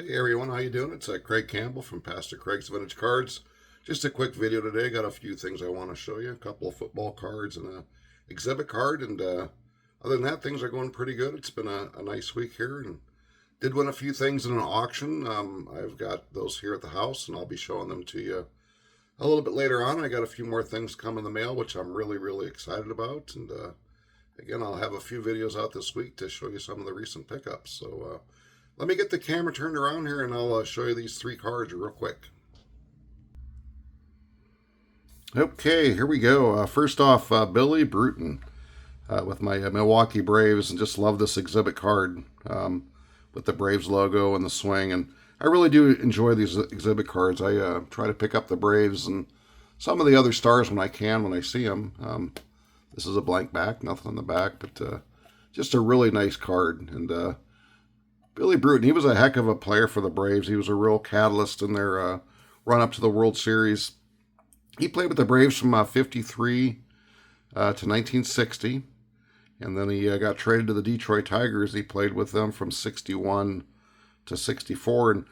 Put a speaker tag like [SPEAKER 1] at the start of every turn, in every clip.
[SPEAKER 1] Hey everyone, how you doing? It's Craig Campbell from Pastor Craig's Vintage Cards. Just a quick video today. Got a few things I want to show you. A couple of football cards and a exhibit card. And other than that, things are going pretty good. It's been a nice week here, and did win a few things in an auction. I've got those here at the house, and I'll be showing them to you a little bit later on. I got a few more things come in the mail, which I'm really excited about. And again, I'll have a few videos out this week to show you some of the recent pickups. So let me get the camera turned around here, and I'll show you these three cards real quick. Okay, here we go. First off, Billy Bruton with my Milwaukee Braves, and just love this exhibit card with the Braves logo and the swing. And I really do enjoy these exhibit cards. I try to pick up the Braves and some of the other stars when I can, when I see them. This is a blank back, nothing on the back, but just a really nice card. And Billy Bruton, he was a heck of a player for the Braves. He was a real catalyst in their run up to the World Series. He played with the Braves from 53 to 1960, and then he got traded to the Detroit Tigers. He played with them from 61 to 64. And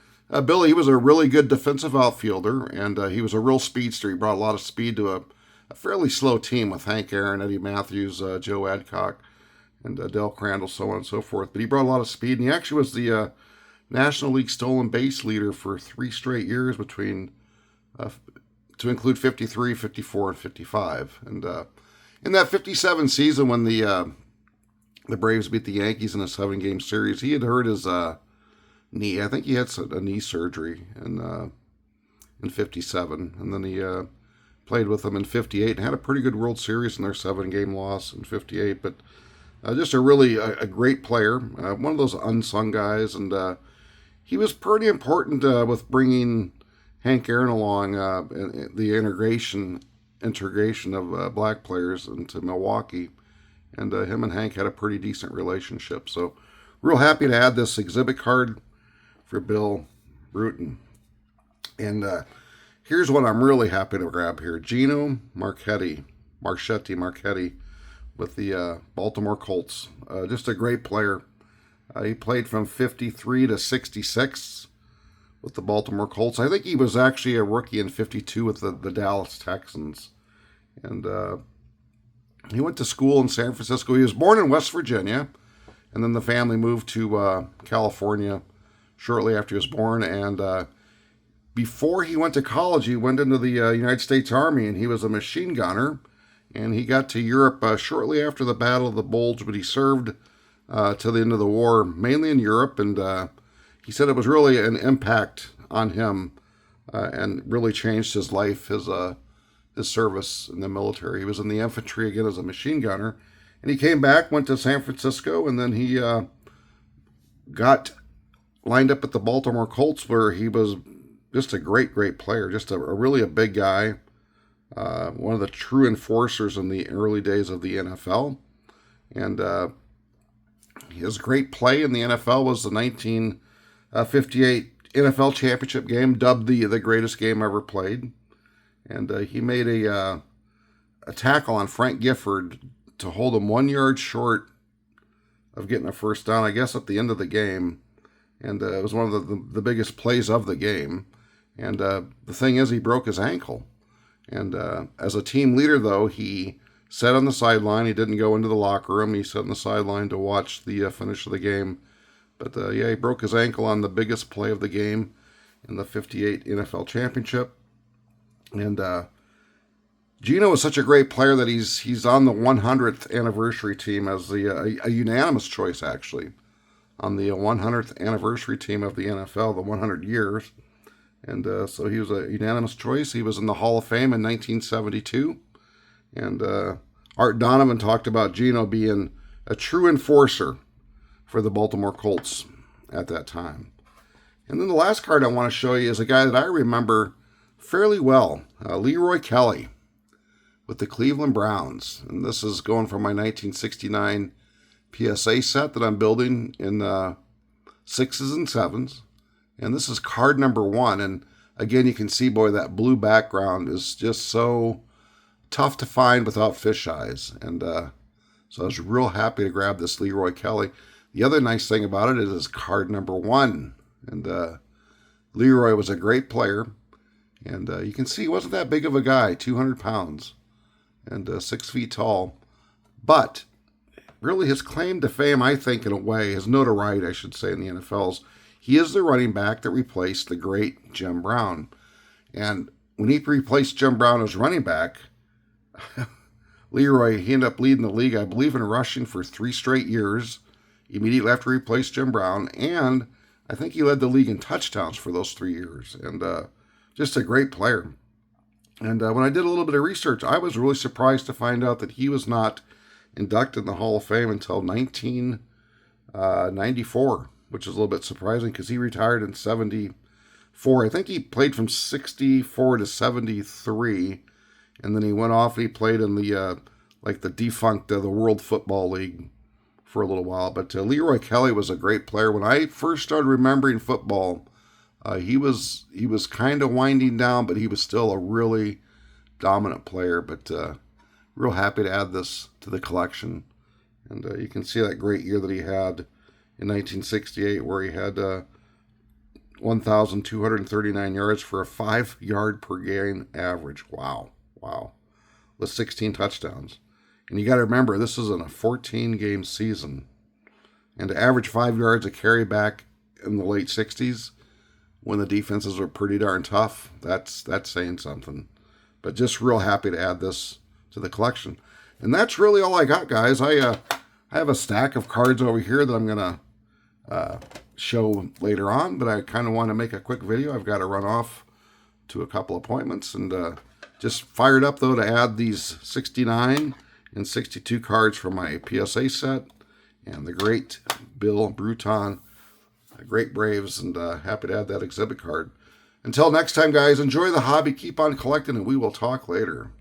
[SPEAKER 1] Billy, he was a really good defensive outfielder, and he was a real speedster. He brought a lot of speed to a fairly slow team with Hank Aaron, Eddie Matthews, Joe Adcock, and Del Crandall, so on and so forth. But he brought a lot of speed, and he actually was the National League stolen base leader for 3 straight years between, to include 53, 54, and 55. And in that 57 season, when the Braves beat the Yankees in a 7-game series, he had hurt his knee. I think he had a knee surgery in 57, and then he played with them in 58 and had a pretty good World Series in their 7-game loss in 58. But just a great player, one of those unsung guys, and he was pretty important with bringing Hank Aaron along, the integration of black players into Milwaukee, and him and Hank had a pretty decent relationship. So real happy to add this exhibit card for Bill Bruton. And here's what I'm really happy to grab here. Gino Marchetti with the Baltimore Colts. Just a great player. He played from 53 to 66 with the Baltimore Colts. I think he was actually a rookie in 52 with the Dallas Texans. And he went to school in San Francisco. He was born in West Virginia, and then the family moved to California shortly after he was born. And before he went to college, he went into the United States Army, and he was a machine gunner. And he got to Europe shortly after the Battle of the Bulge, but he served till the end of the war, mainly in Europe. And he said it was really an impact on him and really changed his life, his service in the military. He was in the infantry again as a machine gunner. And he came back, went to San Francisco, and then he got lined up at the Baltimore Colts, where he was just a great player, just really a big guy. One of the true enforcers in the early days of the NFL. And his great play in the NFL was the 1958 NFL championship game, dubbed the greatest game ever played. And he made a tackle on Frank Gifford to hold him 1 yard short of getting a first down, I guess, at the end of the game. And it was one of the biggest plays of the game. And the thing is, he broke his ankle. And as a team leader, though, he sat on the sideline. He didn't go into the locker room. He sat on the sideline to watch the finish of the game. But, he broke his ankle on the biggest play of the game in the 58 NFL championship. And Gino is such a great player that he's on the 100th anniversary team as a unanimous choice, actually, on the 100th anniversary team of the NFL, the 100 years. And so he was a unanimous choice. He was in the Hall of Fame in 1972. And Art Donovan talked about Gino being a true enforcer for the Baltimore Colts at that time. And then the last card I want to show you is a guy that I remember fairly well, Leroy Kelly with the Cleveland Browns. And this is going from my 1969 PSA set that I'm building in 6s and 7s. And this is card number 1. And again, you can see, boy, that blue background is just so tough to find without fisheyes. And so I was real happy to grab this Leroy Kelly. The other nice thing about it is card number 1. And Leroy was a great player. And you can see he wasn't that big of a guy, 200 pounds and 6 feet tall. But really his claim to fame, I think, in a way, his notoriety, I should say, in the NFL's, he is the running back that replaced the great Jim Brown. And when he replaced Jim Brown as running back, Leroy, he ended up leading the league, I believe, in rushing for 3 straight years, immediately after he replaced Jim Brown. And I think he led the league in touchdowns for those 3 years. And just a great player. And when I did a little bit of research, I was really surprised to find out that he was not inducted in the Hall of Fame until 1994, which is a little bit surprising because he retired in 74. I think he played from 64 to 73, and then he went off and he played in the the defunct the World Football League for a little while. But Leroy Kelly was a great player. When I first started remembering football, he was kind of winding down, but he was still a really dominant player. But real happy to add this to the collection. And you can see that great year that he had in 1968 where he had 1,239 yards for a 5-yard per game average. Wow. With 16 touchdowns. And you got to remember, this is in a 14-game season. And to average 5 yards a carry back in the late 60s when the defenses were pretty darn tough, that's saying something. But just real happy to add this to the collection. And that's really all I got, guys. I have a stack of cards over here that I'm going to show later on, but I kind of want to make a quick video. I've got to run off to a couple appointments, and just fired up, though, to add these 69 and 62 cards from my PSA set and the great Bill Bruton, great Braves, and happy to add that exhibit card. Until next time, guys, enjoy the hobby, keep on collecting, and we will talk later.